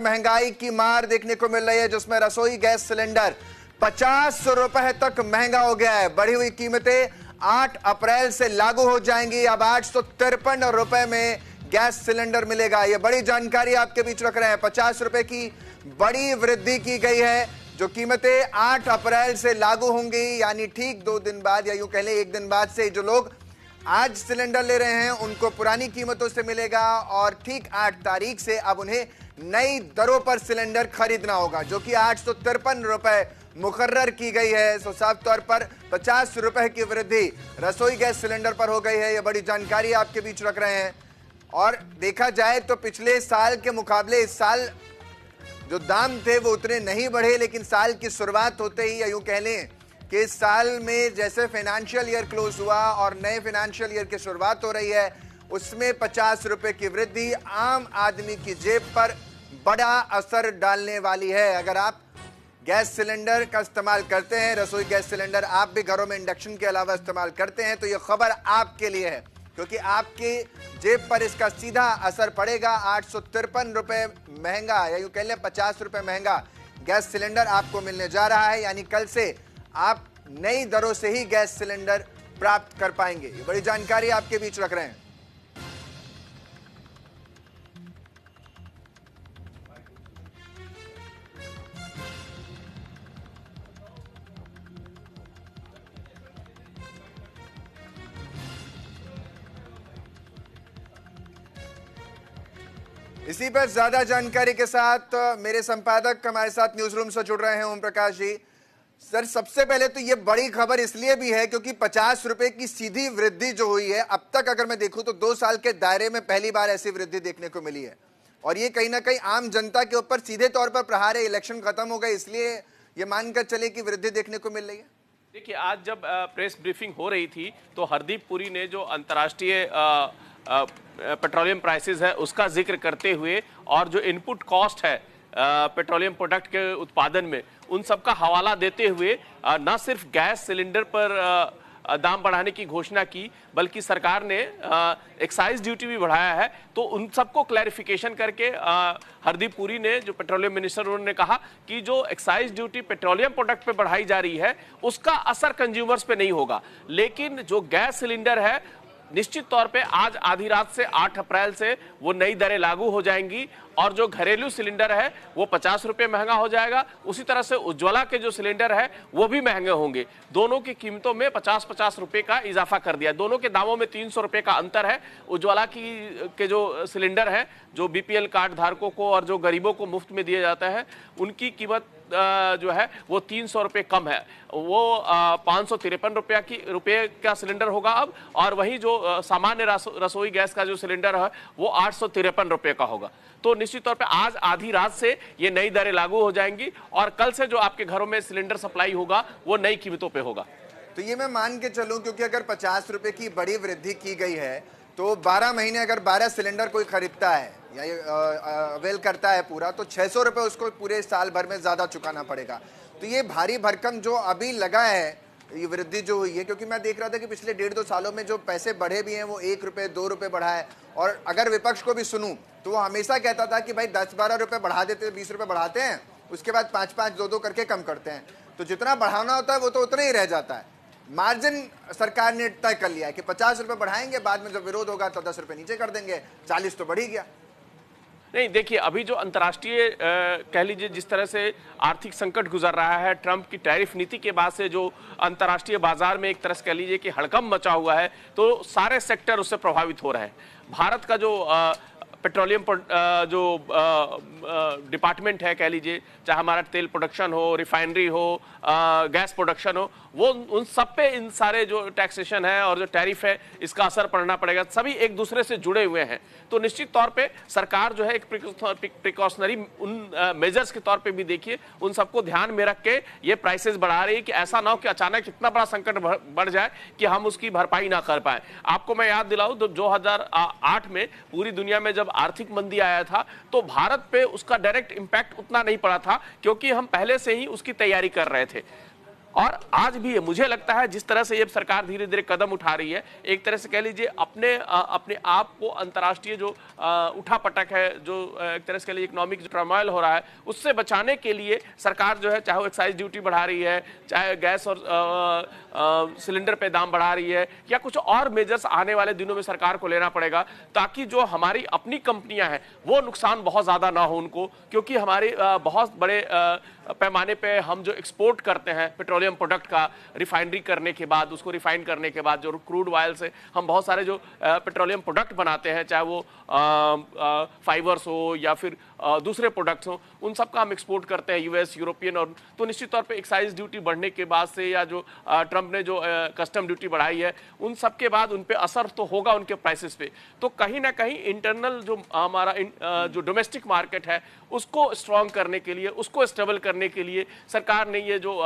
महंगाई की मार देखने को मिल रही है, जिसमें रसोई गैस सिलेंडर 50 रुपए तक महंगा हो गया है। बढ़ी हुई कीमतें 8 अप्रैल से लागू हो जाएंगी। अब 853 रुपए में गैस सिलेंडर मिलेगा। यह बड़ी जानकारी आपके बीच रख रहे हैं। 50 रुपए की बड़ी वृद्धि की गई है, जो कीमतें 8 अप्रैल से लागू होंगी, यानी ठीक 2 दिन बाद, या यूं कह लें 1 दिन बाद से जो लोग आज सिलेंडर ले रहे हैं उनको पुरानी कीमतों से मिलेगा और ठीक 8 तारीख से अब उन्हें नई दरों पर सिलेंडर खरीदना होगा, जो कि 853 रुपए मुकर्रर की गई है। तो साफ तौर पर 50 रुपए की वृद्धि रसोई गैस सिलेंडर पर हो गई है। यह बड़ी जानकारी आपके बीच रख रहे हैं। और देखा जाए तो पिछले साल के मुकाबले इस साल जो दाम थे वो उतने नहीं बढ़े, लेकिन साल की शुरुआत होते ही, या यूं कह लें कि इस साल में जैसे फाइनेंशियल ईयर क्लोज हुआ और नए फाइनेंशियल ईयर की शुरुआत हो रही है, उसमें 50 रुपए की वृद्धि आम आदमी की जेब पर बड़ा असर डालने वाली है। अगर आप गैस सिलेंडर का इस्तेमाल करते हैं, रसोई गैस सिलेंडर आप भी घरों में इंडक्शन के अलावा इस्तेमाल करते हैं, तो यह खबर आपके लिए है, क्योंकि आपकी जेब पर इसका सीधा असर पड़ेगा। 853 रुपए महंगा, या यूं कह लें 50 रुपए महंगा गैस सिलेंडर आपको मिलने जा रहा है, यानी कल से आप नई दरों से ही गैस सिलेंडर प्राप्त कर पाएंगे। ये बड़ी जानकारी आपके बीच रख रहे हैं। इसी पर ज्यादा जानकारी के साथ मेरे संपादक हमारे साथ न्यूज रूम से जुड़ रहे हैं, ओम प्रकाश जी। सर, सबसे पहले तो ये बड़ी खबर इसलिए भी है क्योंकि 50 रुपए की सीधी वृद्धि जो हुई है, अब तक अगर मैं देखूं तो 2 साल के दायरे में पहली बार ऐसी वृद्धि देखने को मिली है। और ये कहीं ना कहीं आम जनता के ऊपर सीधे तौर पर प्रहार है। इलेक्शन खत्म हो गए, इसलिए ये मानकर चले कि वृद्धि देखने को मिल रही है। देखिए, आज जब प्रेस ब्रीफिंग हो रही थी तो हरदीप पुरी ने जो अंतर्राष्ट्रीय पेट्रोलियम प्राइसेस है उसका जिक्र करते हुए और जो इनपुट कॉस्ट है पेट्रोलियम प्रोडक्ट के उत्पादन में, उन सब का हवाला देते हुए न सिर्फ गैस सिलेंडर पर दाम बढ़ाने की घोषणा की, बल्कि सरकार ने एक्साइज ड्यूटी भी बढ़ाया है। तो उन सबको क्लैरिफिकेशन करके हरदीप पुरी ने, जो पेट्रोलियम मिनिस्टर, उन्होंने कहा कि जो एक्साइज ड्यूटी पेट्रोलियम प्रोडक्ट पे बढ़ाई जा रही है उसका असर कंज्यूमर्स पे नहीं होगा, लेकिन जो गैस सिलेंडर है निश्चित तौर पे आज आधी रात से 8 अप्रैल से वो नई दरें लागू हो जाएंगी और जो घरेलू सिलेंडर है वो 50 रुपये महंगा हो जाएगा। उसी तरह से उज्ज्वला के जो सिलेंडर है वो भी महंगे होंगे। दोनों की कीमतों में 50-50 रुपये का इजाफा कर दिया। दोनों के दामों में 300 रुपये का अंतर है। उज्ज्वला के जो सिलेंडर है, जो बीपीएल कार्ड धारकों को और जो गरीबों को मुफ्त में दिया जाता है, उनकी कीमत जो है वो 300 रुपये कम है। वो 553 रुपये का सिलेंडर होगा अब, और वही जो सामान्य रसोई गैस का जो सिलेंडर है वो 853 रुपये का होगा। तो निश्चित तौर पे आज आधी रात से ये नई दरें लागू हो जाएंगी और कल से जो आपके घरों में सिलेंडर सप्लाई होगा वो नई कीमतों पे होगा। तो ये मैं मान के चलूं, क्योंकि अगर 50 रुपए की बड़ी वृद्धि की गई है तो 12 महीने अगर 12 सिलेंडर कोई खरीदता है या अवेल करता है पूरा, तो 600 रुपए उसको पूरे साल भर में ज्यादा चुकाना पड़ेगा। तो ये भारी भरकम जो अभी लगा है, ये वृद्धि जो हुई है, क्योंकि मैं देख रहा था कि पिछले 1.5-2 सालों में जो पैसे बढ़े भी हैं वो 1 रुपये 2 रुपये बढ़ा है। और अगर विपक्ष को भी सुनूं तो वो हमेशा कहता था कि भाई 10-12 रुपये बढ़ा देते, 20 रुपये बढ़ाते हैं, उसके बाद 5-5, 2-2 करके कम करते हैं। तो जितना बढ़ाना होता है वो तो उतना ही रह जाता है। मार्जिन सरकार ने तय कर लिया है कि 50 रुपये बढ़ाएंगे, बाद में जब विरोध होगा तो 10 रुपये नीचे कर देंगे, 40 तो बढ़ ही गया। नहीं, देखिए, अभी जो अंतर्राष्ट्रीय कह लीजिए जिस तरह से आर्थिक संकट गुजर रहा है, ट्रंप की टैरिफ नीति के बाद से जो अंतर्राष्ट्रीय बाजार में एक तरह से कह लीजिए कि हड़कंप मचा हुआ है, तो सारे सेक्टर उससे प्रभावित हो रहे हैं। भारत का जो पेट्रोलियम जो डिपार्टमेंट है, कह लीजिए, चाहे हमारा तेल प्रोडक्शन हो, रिफाइनरी हो, गैस प्रोडक्शन हो, वो उन सब पे इन सारे जो टैक्सेशन है और जो टैरिफ है इसका असर पड़ना पड़ेगा। सभी एक दूसरे से जुड़े हुए हैं। तो निश्चित तौर पे सरकार जो है एक प्रिकॉशनरी उन मेजर्स के तौर पे भी देखिए, उन सबको ध्यान में रख के ये प्राइसेस बढ़ा रही है कि ऐसा ना हो कि अचानक इतना बड़ा संकट बढ़ जाए कि हम उसकी भरपाई ना कर पाए। आपको मैं याद दिलाऊं तो 2008 में पूरी दुनिया में जब आर्थिक मंदी आया था तो भारत पे उसका डायरेक्ट इंपैक्ट उतना नहीं पड़ा था, क्योंकि हम पहले से ही उसकी तैयारी कर रहे थे। और आज भी मुझे लगता है जिस तरह से ये सरकार धीरे धीरे कदम उठा रही है, एक तरह से कह लीजिए अपने आप को अंतर्राष्ट्रीय जो उठापटक है, जो एक तरह से कह लीजिए इकोनॉमिक जो टर्मोइल हो रहा है, उससे बचाने के लिए सरकार जो है, चाहे वो एक्साइज ड्यूटी बढ़ा रही है, चाहे गैस और सिलेंडर पे दाम बढ़ा रही है, या कुछ और मेजर्स आने वाले दिनों में सरकार को लेना पड़ेगा, ताकि जो हमारी अपनी कंपनियां हैं वो नुकसान बहुत ज्यादा ना हो उनको, क्योंकि हमारे बहुत बड़े पैमाने पे हम जो एक्सपोर्ट करते हैं पेट्रोलियम प्रोडक्ट का, रिफाइनरी करने के बाद, उसको रिफाइन करने के बाद जो क्रूड ऑयल से हम बहुत सारे जो पेट्रोलियम प्रोडक्ट बनाते हैं, चाहे वो फाइबर्स हो या फिर दूसरे प्रोडक्ट्स हो, उन सब का हम एक्सपोर्ट करते हैं यूएस, यूरोपियन, और तो निश्चित तौर पे एक्साइज ड्यूटी बढ़ने के बाद से, या जो ट्रंप ने जो कस्टम ड्यूटी बढ़ाई है, उन सब के बाद उन पे असर तो होगा उनके प्राइसेस पे। तो कहीं ना कहीं इंटरनल जो हमारा जो डोमेस्टिक मार्केट है उसको स्ट्रॉन्ग करने के लिए, उसको स्टेबल करने के लिए सरकार ने ये जो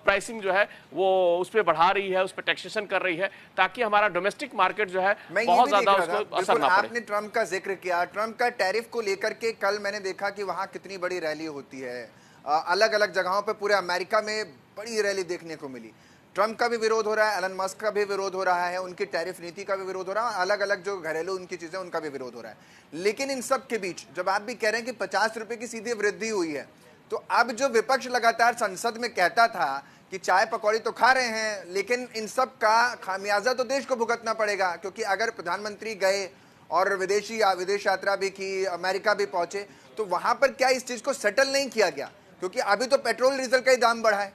प्राइसिंग जो है वो उस पर बढ़ा रही है, उस पर टैक्सेशन कर रही है, ताकि हमारा डोमेस्टिक मार्केट जो है बहुत ज्यादा उसको असर ना पड़े। आपने ट्रंप का जिक्र किया, ट्रंप का टैरिफ को लेकर के कल मैंने देखा कि वहां कितनी बड़ी रैली होती है, अलग अलग जगहों पे पूरे अमेरिका में बड़ी रैली देखने को मिली। ट्रंप का भी विरोध हो रहा है, एलन मस्क का भी विरोध हो रहा है, उनकी टैरिफ नीति का भी विरोध हो रहा है, अलग अलग जो घरेलू उनकी चीजें उनका भी विरोध हो रहा है। लेकिन इन सब के बीच जब आप भी कह रहे हैं कि 50 रुपए की सीधी वृद्धि हुई है, तो अब जो विपक्ष लगातार संसद में कहता था कि चाय पकौड़ी तो खा रहे हैं, लेकिन इन सब का खामियाजा तो देश को भुगतना पड़ेगा, क्योंकि अगर प्रधानमंत्री गए और विदेश यात्रा भी की, अमेरिका भी पहुंचे, तो वहां पर क्या इस चीज को सेटल नहीं किया गया? क्योंकि अभी तो पेट्रोल डीजल का ही दाम बढ़ा है,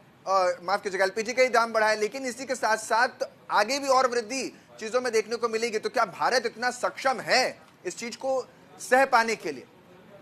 माफ कीजिएगा एलपीजी का ही दाम बढ़ा है, लेकिन इसी के साथ साथ आगे भी और वृद्धि चीजों में देखने को मिलेगी। तो क्या भारत इतना सक्षम है इस चीज को सह पाने के लिए?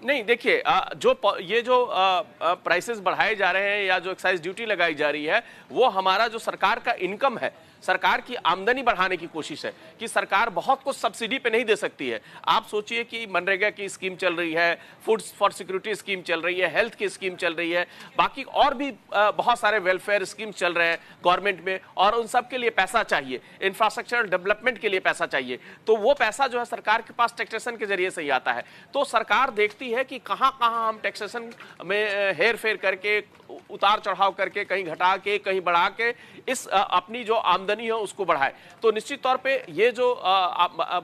नहीं, देखिए, ये जो प्राइसेस बढ़ाए जा रहे हैं या जो एक्साइज ड्यूटी लगाई जा रही है, वो हमारा जो सरकार का इनकम है, सरकार की आमदनी बढ़ाने की कोशिश है कि सरकार बहुत कुछ सब्सिडी पे नहीं दे सकती है। आप सोचिए कि मनरेगा की स्कीम चल रही है, फूड फॉर सिक्योरिटी स्कीम चल रही है, हेल्थ की स्कीम चल रही है, बाकी और भी बहुत सारे वेलफेयर स्कीम चल रहे हैं गवर्नमेंट में, और उन सब के लिए पैसा चाहिए, इंफ्रास्ट्रक्चरल डेवलपमेंट के लिए पैसा चाहिए। तो वो पैसा जो है सरकार के पास टैक्सेशन के जरिए से ही आता है। तो सरकार देखती है कि कहां कहां हम टैक्सेशन में हेर फेर करके, उतार चढ़ाव करके, कहीं घटा के कहीं बढ़ा के इस अपनी जो आमदनी है उसको बढ़ाए। तो निश्चित तौर पे ये जो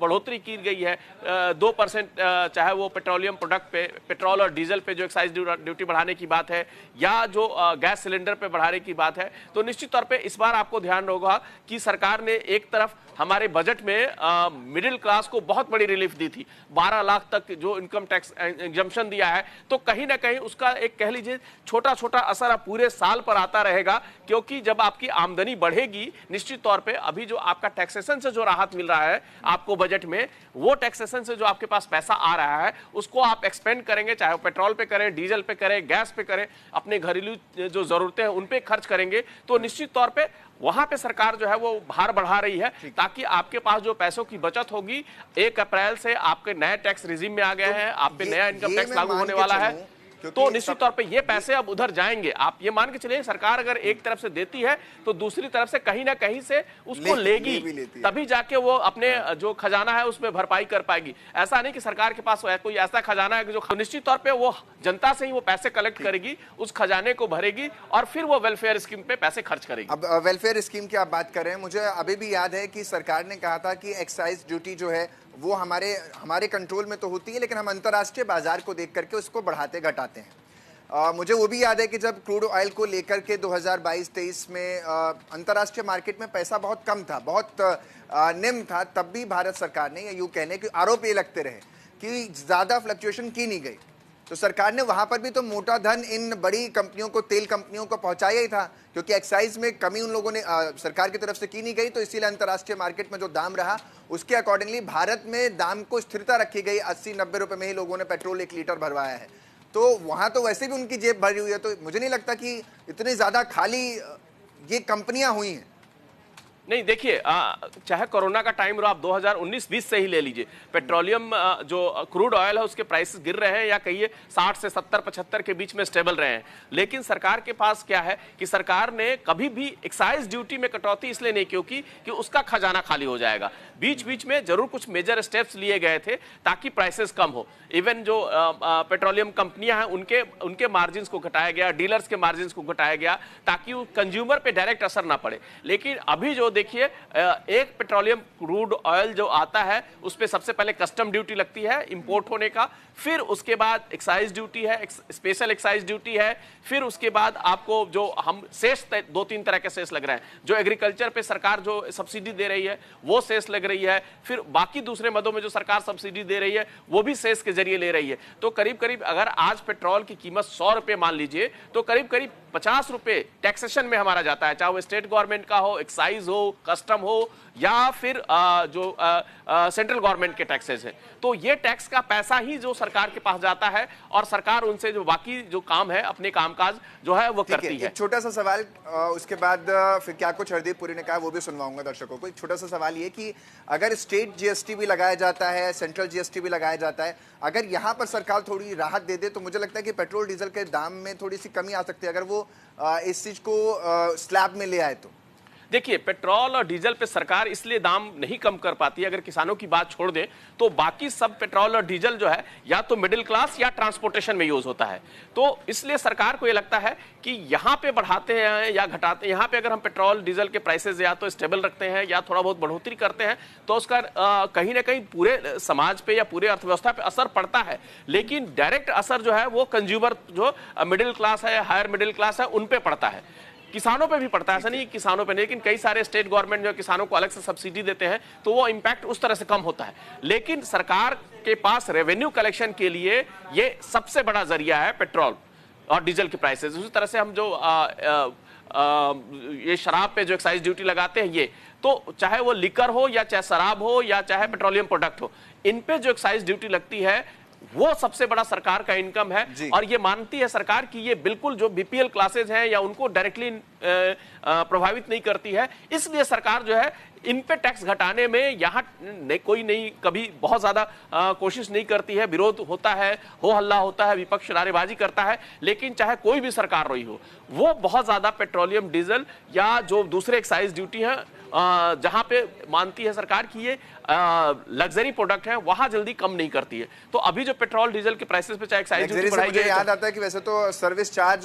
बढ़ोतरी की गई है 2%, चाहे वो पेट्रोलियम प्रोडक्ट पे, पेट्रोल और डीजल पे जो एक्साइज ड्यूटी बढ़ाने की बात है, या जो गैस सिलेंडर पे बढ़ाने की बात है, तो निश्चित तौर पे इस बार आपको ध्यान होगा कि सरकार ने एक तरफ हमारे बजट में मिडिल क्लास को बहुत बड़ी रिलीफ दी थी, 12 लाख तक जो इनकम टैक्स एग्जम्पशन दिया है। तो कहीं ना कहीं उसका एक कह लीजिए छोटा छोटा असर पूरे साल पर आता रहेगा, क्योंकि जब आपकी आमदनी बढ़ेगी, निश्चित तौर पे अभी जो आपका टैक्सेशन से जो राहत मिल रहा है आपको बजट में, वो टैक्सेशन से जो आपके पास पैसा आ रहा है उसको आप एक्सपेंड करेंगे, चाहे वो पेट्रोल पे करें, डीजल पे करें, गैस पे करें, अपने घरेलू जो जरूरतें हैं उन पे खर्च करेंगे। तो निश्चित तौर पे वहां पे सरकार जो है वो भार बढ़ा रही है, ताकि आपके पास जो पैसों की बचत होगी, 1 अप्रैल से आपके नए टैक्स रिजीम में आ गए हैं, आप पे नया इनकम टैक्स लागू होने वाला है, तो निश्चित तौर पे ये पैसे अब उधर जाएंगे। आप ये मान के चलिए, सरकार अगर एक तरफ से देती है तो दूसरी तरफ से कहीं ना कहीं से उसको लेगी, तभी जाके वो अपने जो खजाना है उसमें भरपाई कर पाएगी। ऐसा नहीं कि सरकार के पास कोई ऐसा खजाना है जो, निश्चित तौर पे वो जनता से ही वो पैसे कलेक्ट करेगी, उस खजाने को भरेगी और फिर वो वेलफेयर स्कीम पे पैसे खर्च करेगी। अब वेलफेयर स्कीम की आप बात कर रहे हैं, मुझे अभी भी याद है कि सरकार ने कहा था कि एक्साइज ड्यूटी जो है वो हमारे कंट्रोल में तो होती है, लेकिन हम अंतर्राष्ट्रीय बाजार को देख करके उसको बढ़ाते घटाते हैं। मुझे वो भी याद है कि जब क्रूड ऑयल को लेकर के 2022-23 में अंतर्राष्ट्रीय मार्केट में पैसा बहुत कम था, बहुत निम्न था, तब भी भारत सरकार ने, या यूं कहने के आरोप ये लगते रहे कि ज्यादा फ्लक्चुएशन की नहीं गई, तो सरकार ने वहां पर भी तो मोटा धन इन बड़ी कंपनियों को, तेल कंपनियों को पहुंचाया ही था, क्योंकि एक्साइज में कमी उन लोगों ने सरकार की तरफ से की नहीं गई, तो इसीलिए अंतर्राष्ट्रीय मार्केट में जो दाम रहा उसके अकॉर्डिंगली भारत में दाम को स्थिरता रखी गई। 80-90 रुपए में ही लोगों ने पेट्रोल 1 लीटर भरवाया है, तो वहां तो वैसे भी उनकी जेब भरी हुई है। तो मुझे नहीं लगता कि इतनी ज्यादा खाली ये कंपनियां हुई हैं। नहीं, देखिए, चाहे कोरोना का टाइम रहो, आप 2019-20 से ही ले लीजिए, पेट्रोलियम जो क्रूड ऑयल है उसके प्राइसेस गिर रहे हैं, या कहिए 60 से 70-75 के बीच में स्टेबल रहे हैं। लेकिन सरकार के पास क्या है कि सरकार ने कभी भी एक्साइज ड्यूटी में कटौती इसलिए नहीं की कि उसका खजाना खाली हो जाएगा। बीच बीच में जरूर कुछ मेजर स्टेप्स लिए गए थे ताकि प्राइसेस कम हो। इवन जो पेट्रोलियम कंपनियां हैं उनके मार्जिन को घटाया गया, डीलर्स के मार्जिन को घटाया गया, ताकि कंज्यूमर पे डायरेक्ट असर ना पड़े। लेकिन अभी जो देखिए, एक पेट्रोलियम क्रूड ऑयल जो आता है उस पे सबसे पहले कस्टम ड्यूटी लगती है इंपोर्ट होने का, फिर उसके बाद एक्साइज ड्यूटी है, स्पेशल एक्साइज ड्यूटी है, फिर उसके बाद आपको जो हम सेस 2-3 तरह के सेस लग रहे हैं। जो एग्रीकल्चर पे सरकार जो सब्सिडी दे रही है वो सेस लग रही है, फिर बाकी दूसरे मदों में जो सरकार सब्सिडी दे रही है वो भी सेस के जरिए ले रही है। तो करीब करीब अगर आज पेट्रोल की कीमत 100 रुपए मान लीजिए, तो करीब करीब 50 रुपए टैक्सेशन में हमारा जाता है, चाहे वो स्टेट गवर्नमेंट का हो, एक्साइज हो, कस्टम हो, या फिर जो सेंट्रल गवर्नमेंट के टैक्सेस है। तो ये टैक्स का पैसा ही जो सरकार के पास जाता है और सरकार उनसे जो बाकी जो काम है, अपने कामकाज जो है वो करती है। एक छोटा सा सवाल, उसके बाद फिर क्या कुछ हरदीप पुरी ने कहा वो भी सुनवाऊंगा दर्शकों को। एक छोटा सा सवाल ये कि अगर स्टेट जीएसटी भी लगाया जाता है, सेंट्रल जीएसटी भी लगाया जाता है, अगर यहाँ पर सरकार थोड़ी राहत दे दे तो मुझे लगता है कि पेट्रोल डीजल के दाम में थोड़ी सी कमी आ सकती है, अगर वो इस चीज को स्लैब में ले आए तो। देखिए, पेट्रोल और डीजल पे सरकार इसलिए दाम नहीं कम कर पाती है, अगर किसानों की बात छोड़ दें तो बाकी सब पेट्रोल और डीजल जो है या तो मिडिल क्लास या ट्रांसपोर्टेशन में यूज होता है। तो इसलिए सरकार को ये लगता है कि यहाँ पे बढ़ाते हैं या घटाते हैं, यहाँ पे अगर हम पेट्रोल डीजल के प्राइसेस या तो स्टेबल रखते हैं या थोड़ा बहुत बढ़ोतरी करते हैं तो उसका कहीं ना कहीं पूरे समाज पे या पूरे अर्थव्यवस्था पे असर पड़ता है। लेकिन डायरेक्ट असर जो है वो कंज्यूमर जो मिडिल क्लास है, हायर मिडिल क्लास है, उन पे पड़ता है। किसानों पे भी पड़ता है, ऐसा नहीं किसानों पे नहीं, लेकिन कई सारे स्टेट गवर्नमेंट जो किसानों को अलग से सब्सिडी देते हैं तो वो इंपैक्ट उस तरह से कम होता है। लेकिन सरकार के पास रेवेन्यू कलेक्शन के लिए ये सबसे बड़ा जरिया है पेट्रोल और डीजल के प्राइसेस। उसी तरह से हम जो ये शराब पे जो एक्साइज ड्यूटी लगाते हैं, ये तो चाहे वो लिकर हो या चाहे शराब हो या चाहे पेट्रोलियम प्रोडक्ट हो, इन पे जो एक्साइज ड्यूटी लगती है वो सबसे बड़ा सरकार का इनकम है। और ये मानती है सरकार कि ये बिल्कुल जो बीपीएल क्लासेस हैं या उनको डायरेक्टली प्रभावित नहीं करती है। इसलिए सरकार जो है इन पे टैक्स घटाने में यहाँ कोई नहीं कभी बहुत ज्यादा कोशिश नहीं करती है। विरोध होता है, हो हल्ला होता है, विपक्ष नारेबाजी करता है, लेकिन चाहे कोई भी सरकार रही हो वो बहुत ज्यादा पेट्रोलियम डीजल या जो दूसरे एक्साइज ड्यूटी है जहां पे मानती है सरकार की ये लग्जरी प्रोडक्ट है, वहां जल्दी कम नहीं करती है। तो अभी जो पेट्रोल डीजल के प्राइसेस पे चाहे एक्साइज ड्यूटी बढ़ाई गई, याद आता है कि वैसे तो सर्विस चार्ज